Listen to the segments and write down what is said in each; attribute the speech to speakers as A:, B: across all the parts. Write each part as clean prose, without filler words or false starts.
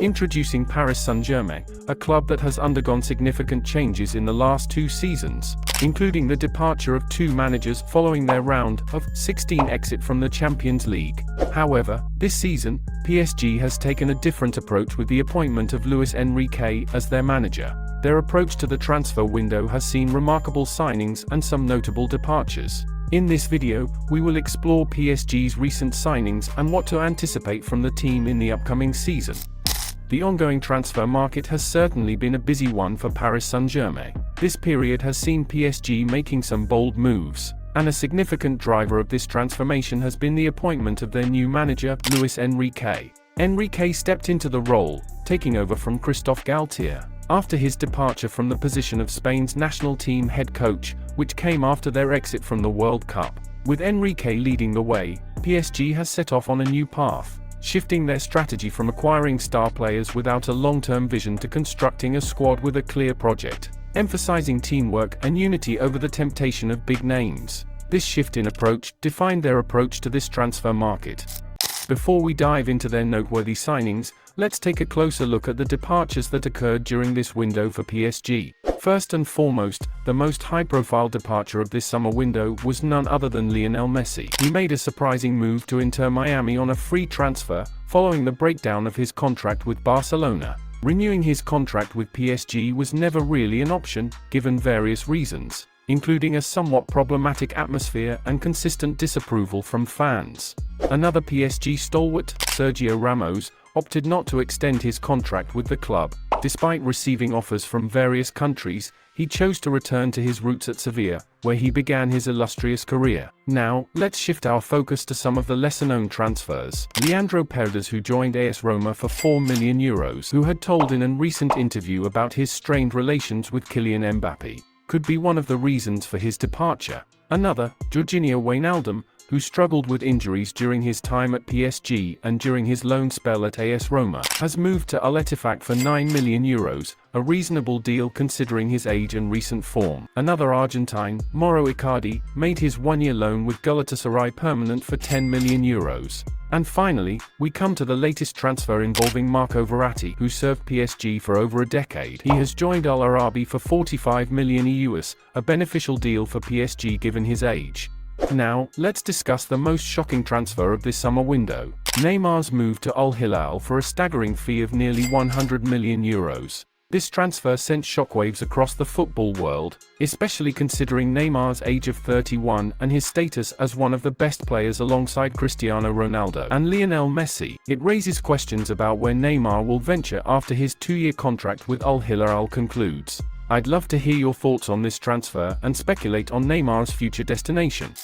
A: Introducing Paris Saint-Germain, a club that has undergone significant changes in the last 2 seasons, including the departure of 2 managers following their round of 16 exit from the Champions League. However, this season, PSG has taken a different approach with the appointment of Luis Enrique as their manager. Their approach to the transfer window has seen remarkable signings and some notable departures. In this video, we will explore PSG's recent signings and what to anticipate from the team in the upcoming season. The ongoing transfer market has certainly been a busy one for Paris Saint-Germain. This period has seen PSG making some bold moves, and a significant driver of this transformation has been the appointment of their new manager, Luis Enrique. Enrique stepped into the role, taking over from Christophe Galtier, after his departure from the position of Spain's national team head coach, which came after their exit from the World Cup. With Enrique leading the way, PSG has set off on a new path, shifting their strategy from acquiring star players without a long-term vision to constructing a squad with a clear project, emphasizing teamwork and unity over the temptation of big names. This shift in approach defined their approach to this transfer market. Before we dive into their noteworthy signings, let's take a closer look at the departures that occurred during this window for PSG. First and foremost, the most high-profile departure of this summer window was none other than Lionel Messi. He made a surprising move to Inter Miami on a free transfer, following the breakdown of his contract with Barcelona. Renewing his contract with PSG was never really an option, given various reasons, including a somewhat problematic atmosphere and consistent disapproval from fans. Another PSG stalwart, Sergio Ramos, opted not to extend his contract with the club. Despite receiving offers from various countries, he chose to return to his roots at Sevilla, where he began his illustrious career. Now, let's shift our focus to some of the lesser-known transfers. Leandro Paredes, who joined AS Roma for €4 million, who had told in a recent interview about his strained relations with Kylian Mbappé, could be one of the reasons for his departure. Another, Georginio Wijnaldum, who struggled with injuries during his time at PSG and during his loan spell at AS Roma, has moved to Al Ettifaq for €9 million, a reasonable deal considering his age and recent form. Another Argentine, Mauro Icardi, made his 1-year loan with Galatasaray permanent for €10 million. And finally, we come to the latest transfer involving Marco Verratti, who served PSG for over a decade. He has joined Al Arabi for €45 million, a beneficial deal for PSG given his age. Now, let's discuss the most shocking transfer of this summer window: Neymar's move to Al Hilal for a staggering fee of nearly €100 million. This transfer sent shockwaves across the football world, especially considering Neymar's age of 31 and his status as one of the best players alongside Cristiano Ronaldo and Lionel Messi. It raises questions about where Neymar will venture after his 2-year contract with Al Hilal concludes. I'd love to hear your thoughts on this transfer and speculate on Neymar's future destination.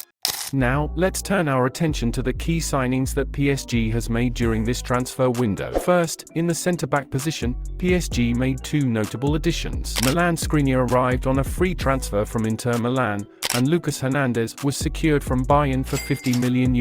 A: Now, let's turn our attention to the key signings that PSG has made during this transfer window. First, in the centre-back position, PSG made 2 notable additions. Milan Skriniar arrived on a free transfer from Inter Milan, and Lucas Hernandez was secured from Bayern for €50 million.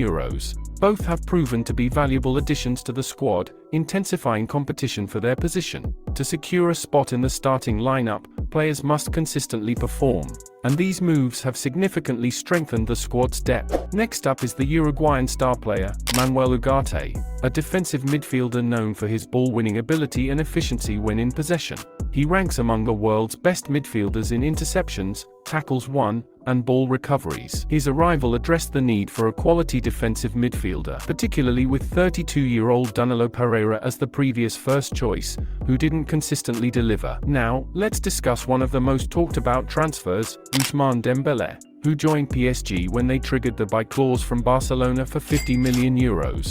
A: Both have proven to be valuable additions to the squad, intensifying competition for their position. To secure a spot in the starting lineup, players must consistently perform, and these moves have significantly strengthened the squad's depth. Next up is the Uruguayan star player, Manuel Ugarte, a defensive midfielder known for his ball-winning ability and efficiency when in possession. He ranks among the world's best midfielders in interceptions, tackles won, and ball recoveries. His arrival addressed the need for a quality defensive midfielder, particularly with 32-year-old Danilo Pereira as the previous first choice, who didn't consistently deliver. Now, let's discuss one of the most talked about transfers, Ousmane Dembélé, who joined PSG when they triggered the buy clause from Barcelona for €50 million.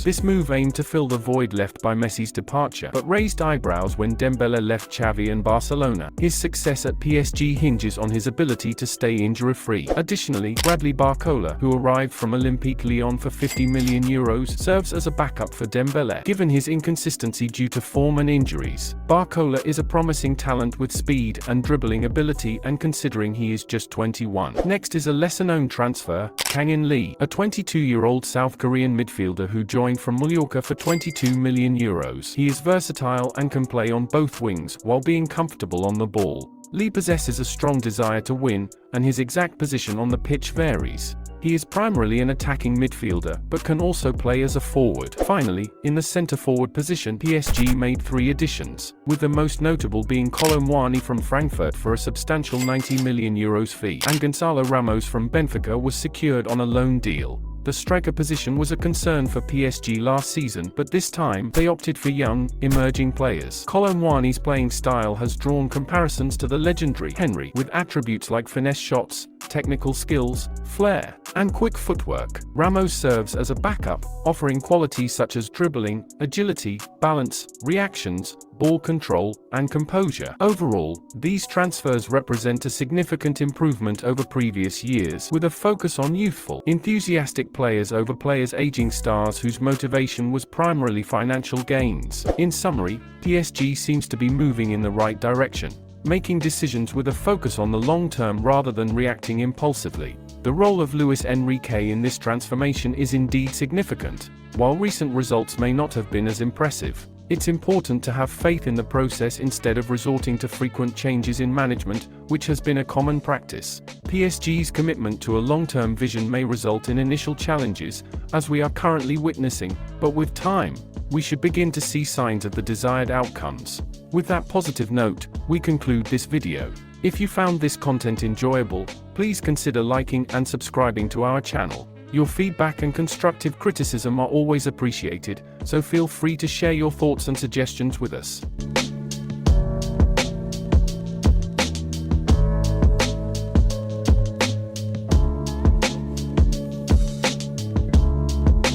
A: This move aimed to fill the void left by Messi's departure, but raised eyebrows when Dembélé left Xavi and Barcelona. His success at PSG hinges on his ability to stay injury-free. Additionally, Bradley Barcola, who arrived from Olympique Lyon for €50 million, serves as a backup for Dembélé, given his inconsistency due to form and injuries. Barcola is a promising talent with speed and dribbling ability, and considering he is just 21. Next is a lesser-known transfer, Kang-in Lee, a 22-year-old South Korean midfielder who joined from Mallorca for €22 million. He is versatile and can play on both wings while being comfortable on the ball. Lee possesses a strong desire to win, and his exact position on the pitch varies. He is primarily an attacking midfielder, but can also play as a forward. Finally, in the centre-forward position, PSG made 3 additions, with the most notable being Kolo Muani from Frankfurt for a substantial €90 million fee, and Gonzalo Ramos from Benfica was secured on a loan deal. The striker position was a concern for PSG last season, but this time, they opted for young, emerging players. Kolo Muani's playing style has drawn comparisons to the legendary Henry, with attributes like finesse shots, technical skills, flair, and quick footwork. Ramos serves as a backup, offering qualities such as dribbling, agility, balance, reactions, ball control, and composure. Overall, these transfers represent a significant improvement over previous years, with a focus on youthful, enthusiastic players over players aging stars whose motivation was primarily financial gains. In summary, PSG seems to be moving in the right direction, making decisions with a focus on the long term rather than reacting impulsively. The role of Luis Enrique in this transformation is indeed significant. While recent results may not have been as impressive, it's important to have faith in the process instead of resorting to frequent changes in management, which has been a common practice. PSG's commitment to a long-term vision may result in initial challenges, as we are currently witnessing, but with time, we should begin to see signs of the desired outcomes. With that positive note, we conclude this video. If you found this content enjoyable, please consider liking and subscribing to our channel. Your feedback and constructive criticism are always appreciated, so feel free to share your thoughts and suggestions with us.